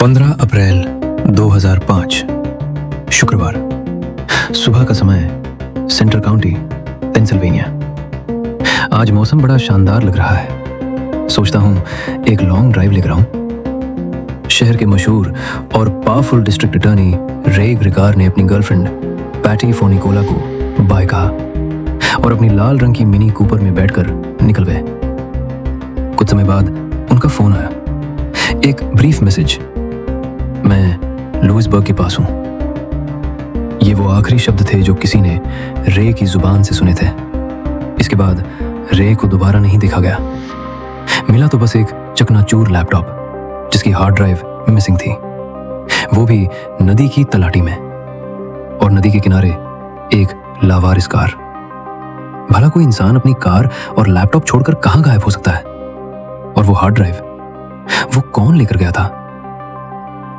15 अप्रैल 2005 शुक्रवार सुबह का समय, सेंटर काउंटी, पेंसिल्वेनिया। आज मौसम बड़ा शानदार लग रहा है। सोचता हूँ एक लॉन्ग ड्राइव लेकर आऊं। शहर के मशहूर और पावरफुल डिस्ट्रिक्ट अटॉर्नी रे ग्रिकार ने अपनी गर्लफ्रेंड पैटी फोनिकोला को बाय कहा और अपनी लाल रंग की मिनी कूपर में बैठकर निकल गए। कुछ समय बाद उनका फोन आया, एक ब्रीफ मैसेज। मैं लुइसबर्ग के पास हूं। ये वो आखिरी शब्द थे जो किसी ने रे की जुबान से सुने थे। इसके बाद रे को दोबारा नहीं देखा गया। मिला तो बस एक चकनाचूर लैपटॉप जिसकी हार्ड ड्राइव मिसिंग थी, वो भी नदी की तलाटी में, और नदी के किनारे एक लावारिस कार। भला कोई इंसान अपनी कार और लैपटॉप छोड़कर कहां गायब हो सकता है? और वो हार्ड ड्राइव, वो कौन लेकर गया था?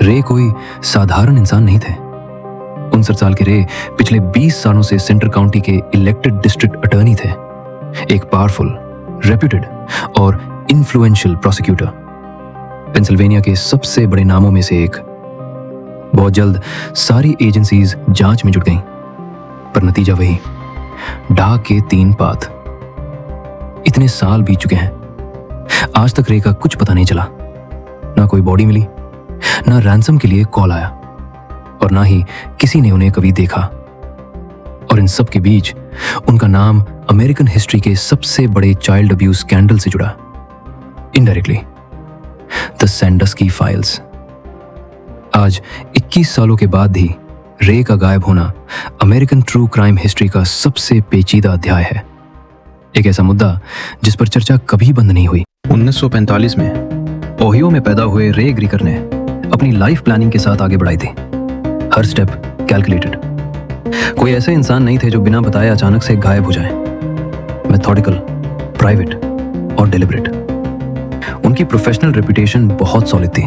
रे कोई साधारण इंसान नहीं थे। 59 साल के रे पिछले 20 सालों से सेंटर काउंटी के इलेक्टेड डिस्ट्रिक्ट अटॉर्नी थे, एक पावरफुल, रेप्यूटेड और इन्फ्लुएंशियल प्रोसिक्यूटर, पेंसिल्वेनिया के सबसे बड़े नामों में से एक। बहुत जल्द सारी एजेंसीज जांच में जुट गईं, पर नतीजा वही, डाक के 3 पात। इतने साल बीत चुके हैं, आज तक रे का कुछ पता नहीं चला। ना कोई बॉडी मिली, ना रैंसम के लिए कॉल आया, और ना ही किसी ने उन्हें कभी देखा। और इन सब के बीच उनका नाम अमेरिकन हिस्ट्री के सबसे बड़े चाइल्ड अब्यूज स्कैंडल से जुड़ा, इनडायरेक्टली, द सैंडस्की फाइल्स। आज 21 सालों के बाद भी रे का गायब होना अमेरिकन ट्रू क्राइम हिस्ट्री का सबसे पेचीदा अध्याय है। एक ऐसा मुद्दा जिस पर चर्चा कभी बंद नहीं हुई। 1945 में ओहियो में पैदा हुए रे ग्रिकर ने अपनी लाइफ प्लानिंग के साथ आगे बढ़ाई थी। हर स्टेप कैलकुलेटेड। कोई ऐसे इंसान नहीं थे जो बिना बताए अचानक से गायब हो जाएं। मेथोडिकल, प्राइवेट और डेलिब्रेट। उनकी प्रोफेशनल रेपुटेशन बहुत सॉलिड थी।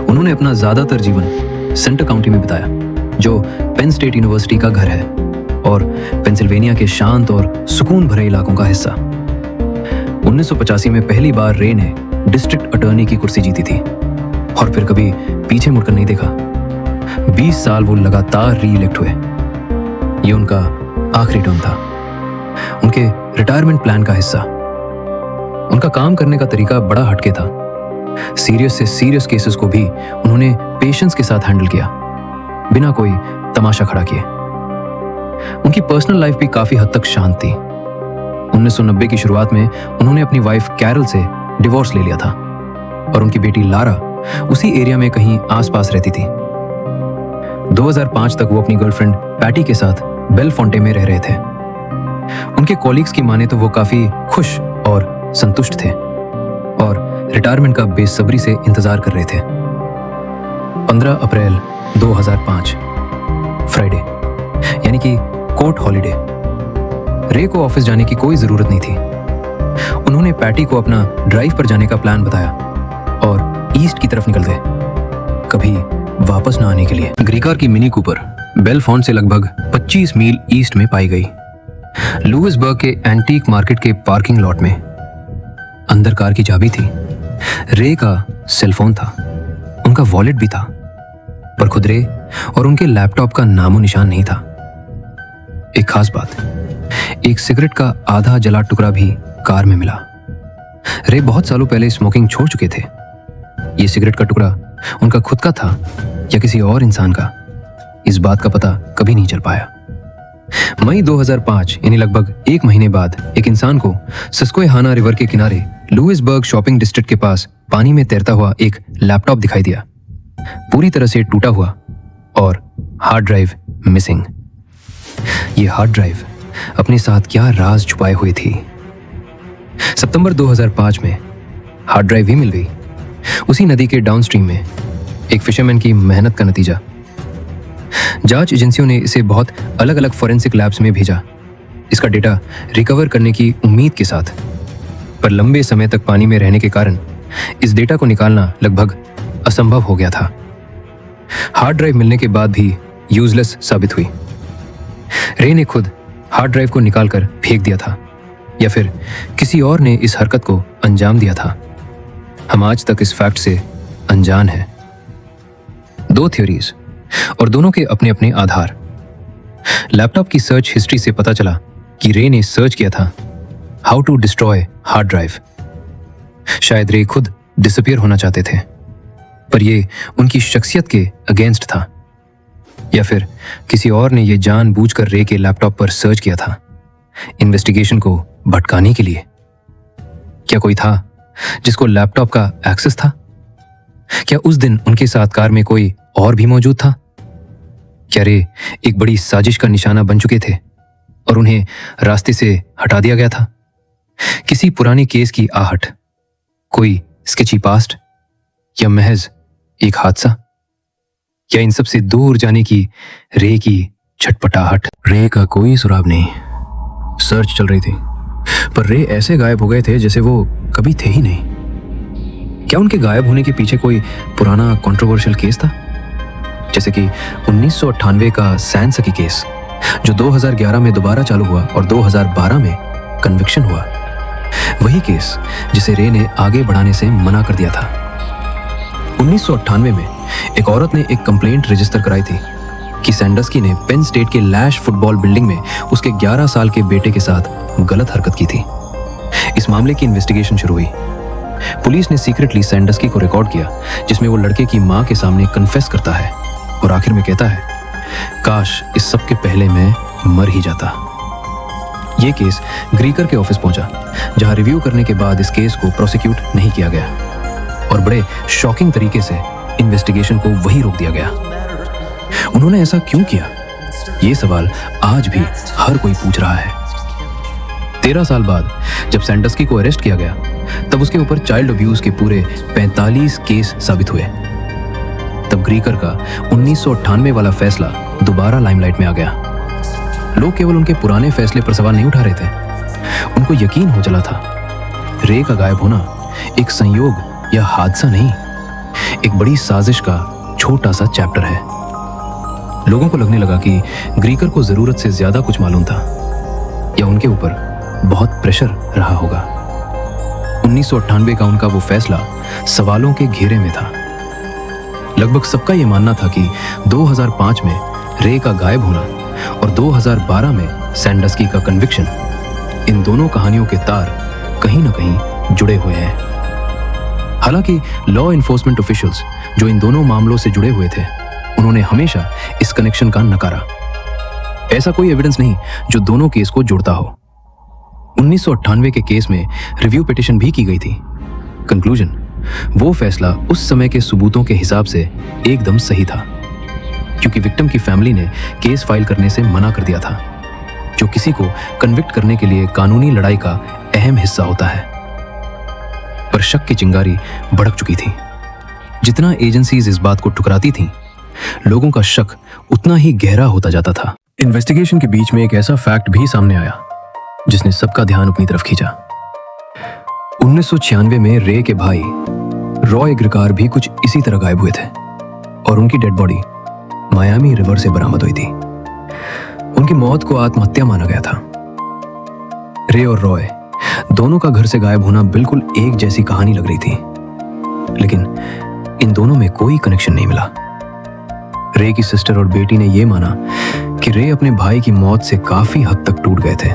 उन्होंने अपना ज्यादातर जीवन सेंटर काउंटी में बिताया, जो पेन स्टेट यूनिवर्सिटी का घर है और पेंसिल्वेनिया के शांत और सुकून भरे इलाकों का हिस्सा। 1985 में पहली बार रे ने डिस्ट्रिक्ट अटॉर्नी की कुर्सी जीती थी, और फिर कभी पीछे मुड़कर नहीं देखा। 20 साल वो लगातार री इलेक्ट हुए। ये उनका आखिरी टर्म था, उनके रिटायरमेंट प्लान का हिस्सा। उनका काम करने का तरीका बड़ा हटके था। सीरियस से सीरियस केसेस को भी उन्होंने पेशेंस के साथ हैंडल किया, बिना कोई तमाशा खड़ा किए। उनकी पर्सनल लाइफ भी काफी हद तक शांत थी। 1990 की शुरुआत में उन्होंने अपनी वाइफ कैरल से डिवोर्स ले लिया था, और उनकी बेटी लारा उसी एरिया में कहीं आसपास रहती थी। 2005 तक वो अपनी गर्लफ्रेंड पैटी के साथ बेलफोंटे में रह रहे थे। उनके कॉलीग्स की माने तो वो काफी खुश और संतुष्ट थे, और रिटायरमेंट का बेसब्री से इंतजार कर रहे थे। 15 अप्रैल 2005 फ्राइडे, यानी कि कोर्ट हॉलिडे। रे को ऑफिस जाने की कोई जरूरत नहीं थी। उन्होंने पैटी को अपना ड्राइव पर जाने का प्लान बताया और ईस्ट की तरफ निकल गए, कभी वापस ना आने के लिए। ग्रिकार की मिनी कूपर बेलफोंट से लगभग 25 मील ईस्ट में पाई गई। लुइसबर्ग के एंटीक मार्केट के पार्किंग लॉट में अंदर कार की चाबी थी। रे का सेलफोन था, उनका वॉलेट भी था, पर खुद रे और उनके लैपटॉप का नामो निशान नहीं था। एक खास बात, एक सिगरेट का आधा जला टुकड़ा भी कार में मिला। रे बहुत सालों पहले स्मोकिंग छोड़ चुके थे। ये सिगरेट का टुकड़ा उनका खुद का था या किसी और इंसान का, इस बात का पता कभी नहीं चल पाया। मई 2005, यानी लगभग 1 महीने बाद, एक इंसान को सस्क्वेहाना रिवर के किनारे लुइसबर्ग शॉपिंग डिस्ट्रिक्ट के पास पानी में तैरता हुआ एक लैपटॉप दिखाई दिया, पूरी तरह से टूटा हुआ और हार्ड ड्राइव मिसिंग। ये हार्ड ड्राइव अपने साथ क्या राज छुपाए हुए थी? सितंबर 2005 में हार्ड ड्राइव भी मिल गई, उसी नदी के डाउनस्ट्रीम में, एक फिशरमैन की मेहनत का नतीजा। जांच एजेंसियों ने इसे बहुत अलग अलग फॉरेंसिक लैब्स में भेजा, इसका डेटा रिकवर करने की उम्मीद के साथ, पर लंबे समय तक पानी में रहने के कारण इस डेटा को निकालना लगभग असंभव हो गया था। हार्ड ड्राइव मिलने के बाद भी यूजलेस साबित हुई। रे ने खुद हार्ड ड्राइव को निकालकर फेंक दिया था, या फिर किसी और ने इस हरकत को अंजाम दिया था। हम आज तक इस फैक्ट से अनजान हैं। दो थ्योरीज और दोनों के अपने अपने आधार। लैपटॉप की सर्च हिस्ट्री से पता चला कि रे ने सर्च किया था how to destroy hard drive. शायद रे खुद डिसअपीयर होना चाहते थे, पर ये उनकी शख्सियत के अगेंस्ट था, या फिर किसी और ने ये जानबूझकर रे के लैपटॉप पर सर्च किया था इन्वेस्टिगेशन को भटकाने के लिए। क्या कोई था जिसको लैपटॉप का एक्सेस था? क्या उस दिन उनके साथ कार में कोई और भी मौजूद था? क्या रे एक बड़ी साजिश का निशाना बन चुके थे और उन्हें रास्ते से हटा दिया गया था? किसी पुराने केस की आहट, कोई स्केची पास्ट, या महज एक हादसा? या इन सब से दूर जाने की रे की छटपटाहट? रे का कोई सुराग नहीं। सर्च चल रही थी, पर रे ऐसे गायब हो गए थे जैसे वो कभी थे ही नहीं। क्या उनके गायब होने के पीछे कोई पुराना कंट्रोवर्शियल केस था, जैसे कि 1998 का सैनसकी केस, जो 2011 में दोबारा चालू हुआ और 2012 में कन्विक्शन हुआ? वही केस जिसे रे ने आगे बढ़ाने से मना कर दिया था। 1998 में एक औरत ने एक कंप्लेंट रजिस्टर कराई थी कि सैंडस्की ने पेन स्टेट के लैश फुटबॉल बिल्डिंग में उसके 11 साल के बेटे के साथ गलत हरकत की थी। इस मामले की इन्वेस्टिगेशन शुरू हुई। पुलिस ने सीक्रेटली सैंडस्की को रिकॉर्ड किया, जिसमें वो लड़के की मां के सामने कन्फेस करता है और आखिर में कहता है, काश इस सब के पहले मैं मर ही जाता। यह केस ग्रीकर के ऑफिस पहुंचा, जहां रिव्यू करने के बाद इस केस को प्रोसिक्यूट नहीं किया गया और बड़े शॉकिंग तरीके से इन्वेस्टिगेशन को वहीं रोक दिया गया। उन्होंने ऐसा क्यों किया? ये सवाल आज भी हर कोई पूछ रहा है। 13 साल बाद जब सैंडस्की को अरेस्ट किया गया, तब उसके ऊपर चाइल्ड अब्यूज के पूरे 45 केस साबित हुए। तब ग्रीकर का 1998 वाला फैसला दोबारा लाइमलाइट में आ गया। लोग केवल उनके पुराने फैसले पर सवाल नहीं उठा रहे थे, उनको यकीन हो चला था रे का गायब होना एक संयोग या हादसा नहीं, एक बड़ी साजिश का छोटा सा चैप्टर है। लोगों को लगने लगा कि ग्रीकर को जरूरत से ज्यादा कुछ मालूम था, या उनके ऊपर बहुत प्रेशर रहा होगा। 1998 का उनका वो फैसला सवालों के घेरे में था। लगभग सबका यह मानना था कि 2005 में रे का गायब होना और 2012 में सैंडस्की का कन्विक्शन, इन दोनों कहानियों के तार कहीं ना कहीं जुड़े हुए हैं। हालांकि लॉ एनफोर्समेंट ऑफिशियल्स जो इन दोनों मामलों से जुड़े हुए थे, उन्होंने हमेशा इस कनेक्शन का नकारा। ऐसा कोई एविडेंस नहीं जो दोनों केस को जोड़ता हो। 1998 के केस में रिव्यू पिटीशन भी की गई थी। कंक्लूजन, वो फैसला उस समय के सबूतों के हिसाब से एकदम सही था, क्योंकि विक्टिम की फैमिली ने केस फाइल करने से मना कर दिया था, जो किसी को कन्विक्ट करने के लिए कानूनी लड़ाई का अहम हिस्सा होता है। पर शक की चिंगारी भड़क चुकी थी। जितना एजेंसीज इस बात को ठुकराती थीं, लोगों का शक उतना ही गहरा होता जाता था। इन्वेस्टिगेशन के बीच में एक ऐसा फैक्ट भी सामने आया जिसने सबका ध्यान अपनी तरफ खींचा। 1996 में रे के भाई रॉय ग्रिकार भी कुछ इसी तरह गायब हुए थे और उनकी डेड बॉडी मायामी रिवर से बरामद हुई थी। उनकी मौत को आत्महत्या माना गया था। रे और रॉय दोनों का घर से गायब होना बिल्कुल एक जैसी कहानी लग रही थी, लेकिन इन दोनों में कोई कनेक्शन नहीं मिला। रे की सिस्टर और बेटी ने यह माना कि रे अपने भाई की मौत से काफी हद तक टूट गए थे,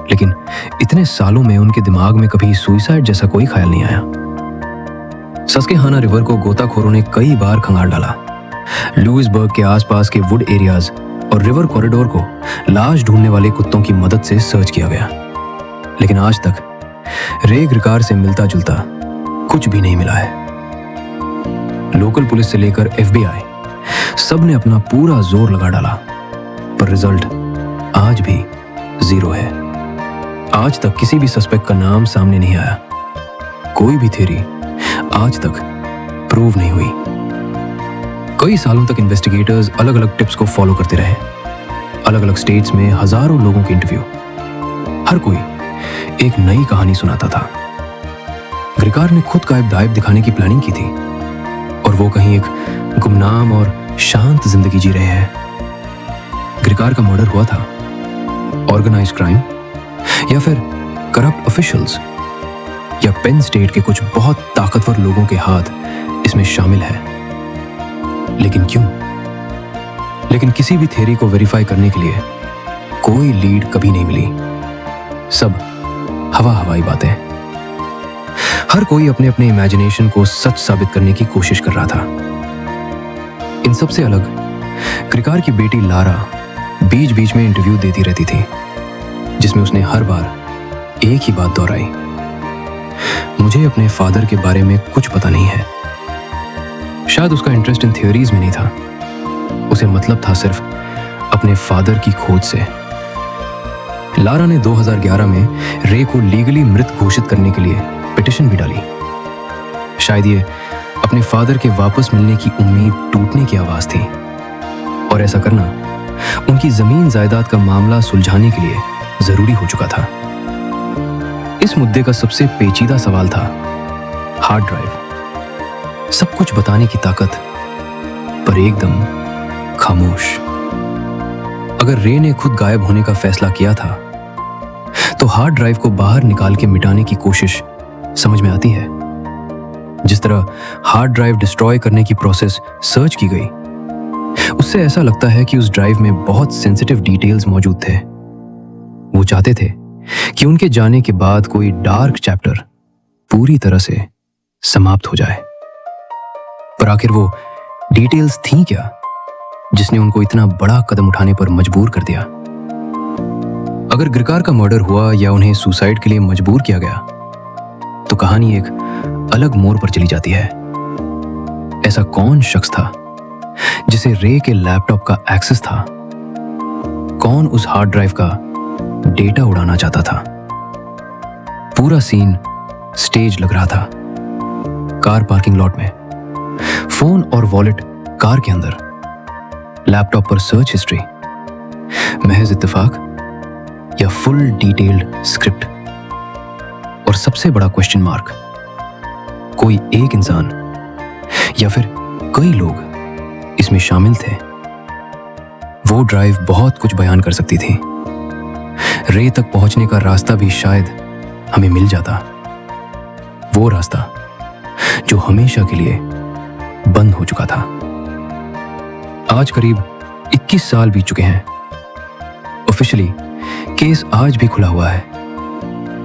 लेकिन इतने सालों में उनके दिमाग में कभी सुइसाइड जैसा कोई ख्याल नहीं आया। सस्केहाना रिवर को गोताखोरों ने कई बार खंगाल डाला। लुइसबर्ग के आसपास के वुड एरियाज और रिवर कॉरिडोर को लाश ढूंढने वाले कुत्तों की मदद से सर्च किया गया, लेकिन आज तक रे ग्रिकार से मिलता जुलता कुछ भी नहीं मिला है। लोकल पुलिस से लेकर FBI सब ने अपना पूरा जोर लगा डाला, पर रिजल्ट आज भी 0 है। आज तक किसी भी सस्पेक्ट का नाम सामने नहीं आया। कोई भी थ्योरी आज तक प्रूव नहीं हुई। कई सालों तक इन्वेस्टिगेटर्स अलग अलग टिप्स को फॉलो करते रहे। अलग अलग स्टेट्स में हजारों लोगों के इंटरव्यू, हर कोई एक नई कहानी सुनाता था। ग्रिकार ने खुद गायब दिखाने की प्लानिंग की थी और वो कहीं एक गुमनाम और शांत जिंदगी जी रहे हैं। ग्रिकार का मर्डर हुआ था, ऑर्गेनाइज्ड क्राइम, या फिर करप्ट ऑफिशियल्स, या पेन स्टेट के कुछ बहुत ताकतवर लोगों के हाथ इसमें शामिल है। लेकिन क्यों? लेकिन किसी भी थ्योरी को वेरीफाई करने के लिए कोई लीड कभी नहीं मिली। सब हवाई बातें। हर कोई अपने अपने इमेजिनेशन को सच साबित करने की कोशिश कर रहा था। इन सब से अलग क्रिकार की बेटी लारा बीच बीच में इंटरव्यू देती रहती थी, जिसमें उसने हर बार एक ही बात दोहराई, मुझे अपने फादर के बारे में कुछ पता नहीं है। शायद उसका इंटरेस्ट इन थ्योरीज में नहीं था, उसे मतलब था सिर्फ अपने फादर की खोज से। लारा ने 2011 में रे को लीगली मृत घोषित करने के लिए पिटिशन भी डाली। शायद ये अपने फादर के वापस मिलने की उम्मीद टूटने की आवाज थी, और ऐसा करना उनकी जमीन जायदाद का मामला सुलझाने के लिए जरूरी हो चुका था। इस मुद्दे का सबसे पेचीदा सवाल था हार्ड ड्राइव। सब कुछ बताने की ताकत, पर एकदम खामोश। अगर रे ने खुद गायब होने का फैसला किया था, तो हार्ड ड्राइव को बाहर निकाल के मिटाने की कोशिश समझ में आती है। जिस तरह हार्ड ड्राइव डिस्ट्रॉय करने की प्रोसेस सर्च की गई, उससे ऐसा लगता है कि उस ड्राइव में बहुत सेंसिटिव डिटेल्स मौजूद थे। वो चाहते थे कि उनके जाने के बाद कोई डार्क चैप्टर पूरी तरह से समाप्त हो जाए। पर आखिर वो डिटेल्स थी क्या जिसने उनको इतना बड़ा कदम उठाने पर मजबूर कर दिया? अगर गिरकार का मर्डर हुआ या उन्हें सुसाइड के लिए मजबूर किया गया, तो कहानी एक अलग मोड़ पर चली जाती है। ऐसा कौन शख्स था जिसे रे के लैपटॉप का एक्सेस था? कौन उस हार्ड ड्राइव का डेटा उड़ाना चाहता था? पूरा सीन स्टेज लग रहा था। कार पार्किंग लॉट में, फोन और वॉलेट कार के अंदर, लैपटॉप पर सर्च हिस्ट्री। महज इत्तेफाक या फुल डिटेल्ड स्क्रिप्ट? और सबसे बड़ा क्वेश्चन मार्क, कोई एक इंसान या फिर कई लोग इसमें शामिल थे? वो ड्राइव बहुत कुछ बयान कर सकती थी। रे तक पहुंचने का रास्ता भी शायद हमें मिल जाता, वो रास्ता जो हमेशा के लिए बंद हो चुका था। आज करीब 21 साल बीत चुके हैं। ऑफिशियली केस आज भी खुला हुआ है,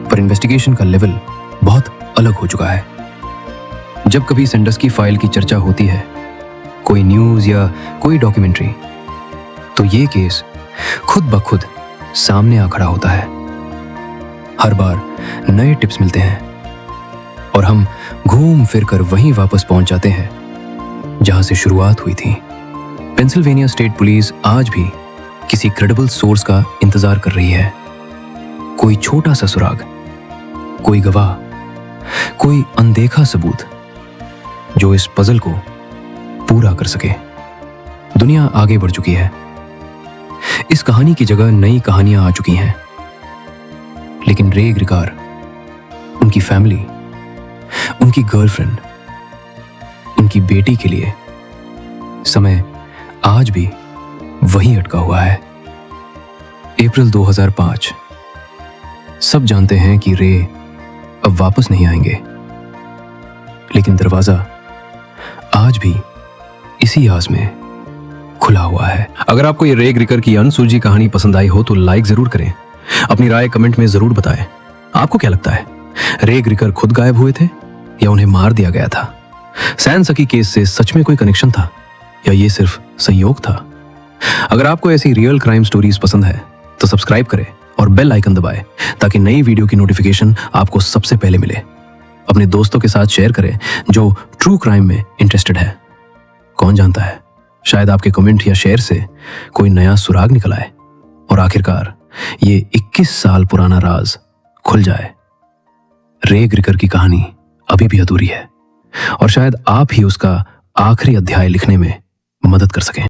पर इन्वेस्टिगेशन का लेवल बहुत अलग हो चुका है। जब कभी सेंडस्की फाइल की चर्चा होती है, कोई न्यूज या कोई डॉक्यूमेंट्री, तो ये केस खुद ब खुद सामने आ खड़ा होता है। हर बार नए टिप्स मिलते हैं और हम घूम फिर कर वहीं वापस पहुंच जाते हैं जहां से शुरुआत हुई थी। पेंसिल्वेनिया स्टेट पुलिस आज भी किसी क्रेडिबल सोर्स का इंतजार कर रही है। कोई छोटा सा सुराग, कोई गवाह, कोई अनदेखा सबूत जो इस पजल को पूरा कर सके। दुनिया आगे बढ़ चुकी है। इस कहानी की जगह नई कहानियां आ चुकी हैं, लेकिन रे ग्रिकार, उनकी फैमिली, उनकी गर्लफ्रेंड, उनकी बेटी के लिए समय आज भी वहीं अटका हुआ है। अप्रैल 2005। सब जानते हैं कि रे अब वापस नहीं आएंगे, लेकिन दरवाजा आज भी इसी आस में खुला हुआ है। अगर आपको ये रे ग्रिकर की अनसुलझी कहानी पसंद आई हो तो लाइक जरूर करें। अपनी राय कमेंट में जरूर बताएं। आपको क्या लगता है, रे ग्रिकर खुद गायब हुए थे या उन्हें मार दिया गया था? सैन सकी केस से सच में कोई कनेक्शन था या ये सिर्फ संयोग था? अगर आपको ऐसी रियल क्राइम स्टोरीज पसंद है तो सब्सक्राइब करें और बेल आइकन दबाएं ताकि नई वीडियो की नोटिफिकेशन आपको सबसे पहले मिले। अपने दोस्तों के साथ शेयर करें जो ट्रू क्राइम में इंटरेस्टेड है। कौन जानता है, शायद आपके कमेंट या शेयर से कोई नया सुराग निकल आए और आखिरकार ये 21 साल पुराना राज खुल जाए। रे ग्रिकर की कहानी अभी भी अधूरी है और शायद आप ही उसका आखिरी अध्याय लिखने में मदद कर सकें।